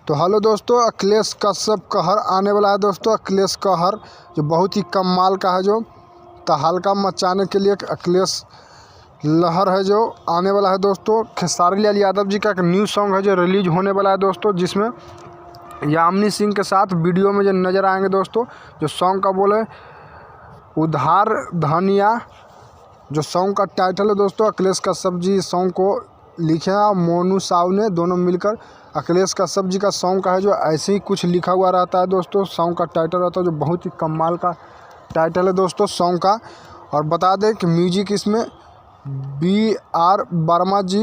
तो हेलो दोस्तों, अखिलेश कश्यप का हर आने वाला है दोस्तों। अखिलेश का हर जो बहुत ही कमाल का है, जो तहलका मचाने के लिए अखिलेश लहर है जो आने वाला है दोस्तों। खेसारी लाल यादव जी का एक न्यू सॉन्ग है जो रिलीज होने वाला है दोस्तों, जिसमें यामिनी सिंह के साथ वीडियो में जो नज़र आएंगे दोस्तों। जो सॉन्ग का बोले उधार धनिया, जो सॉन्ग का टाइटल है दोस्तों। अखिलेश कश्यप जी सॉन्ग को लिखे हैं और मोनू साव ने दोनों मिलकर। अखिलेश कश्यप जी का सॉन्ग का है जो ऐसे ही कुछ लिखा हुआ रहता है दोस्तों। सॉन्ग का टाइटल रहता है जो बहुत ही कमाल का टाइटल है दोस्तों सॉन्ग का। और बता दें कि म्यूजिक इसमें BR वर्मा जी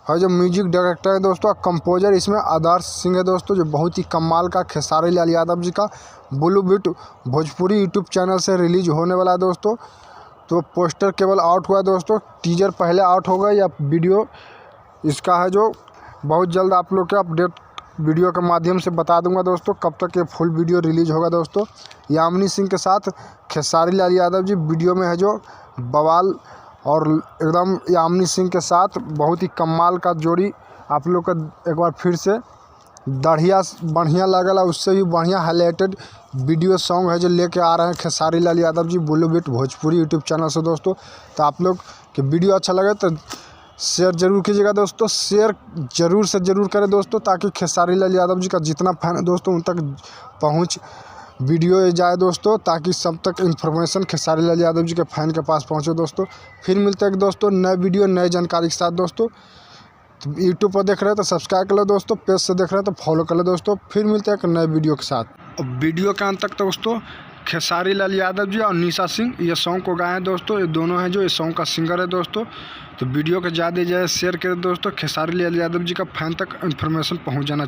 है जो म्यूजिक डायरेक्टर है दोस्तों। कंपोजर इसमें आदर्श सिंह है दोस्तों, जो बहुत ही कमाल का खेसारी लाल यादव जी का blue beat Bhojpuri YouTube channel से रिलीज होने वाला है दोस्तों। तो पोस्टर केवल आउट हुआ है दोस्तों, टीजर पहले आउट होगा या वीडियो इसका है जो बहुत जल्द आप लोग के अपडेट वीडियो के माध्यम से बता दूंगा दोस्तों कब तक ये फुल वीडियो रिलीज होगा दोस्तों। यामिनी सिंह के साथ खेसारी लाल यादव जी वीडियो में है जो बवाल, और एकदम यामिनी सिंह के साथ बहुत ही कमाल का जोड़ी आप लोग का एक बार फिर से बढ़िया लगेगा। उससे भी बढ़िया हाईलाइटेड वीडियो सॉन्ग है जो लेके आ रहे हैं Khesari Lal Yadav ji blue beat Bhojpuri YouTube channel से दोस्तों। तो आप लोग के वीडियो अच्छा लगे तो शेयर जरूर कीजिएगा दोस्तों, शेयर जरूर से जरूर करें दोस्तों, ताकि खेसारी लाल यादव जी का जितना फैन है दोस्तों उन तक पहुंच वीडियो जाए दोस्तों, ताकि सब तक इन्फॉर्मेशन खेसारी लाल यादव जी के फैन के पास पहुंचे दोस्तों। फिर मिलते हैं दोस्तों नए वीडियो नए जानकारी के साथ दोस्तों। तो यूट्यूब पर देख रहे हैं तो सब्सक्राइब कर लो दोस्तों, पेज से देख रहे हैं तो फॉलो कर लो दोस्तों। फिर मिलते हैं एक नए वीडियो के साथ। और वीडियो के अंत तक दोस्तों खेसारी लाल यादव जी और निशा सिंह ये सॉन्ग को गाए हैं दोस्तों। ये दोनों हैं जो इस सॉन्ग का सिंगर है दोस्तों। तो वीडियो को ज़्यादा शेयर करें दोस्तों, खेसारी लाल यादव जी का फैन तक इन्फॉर्मेशन पहुंच जाना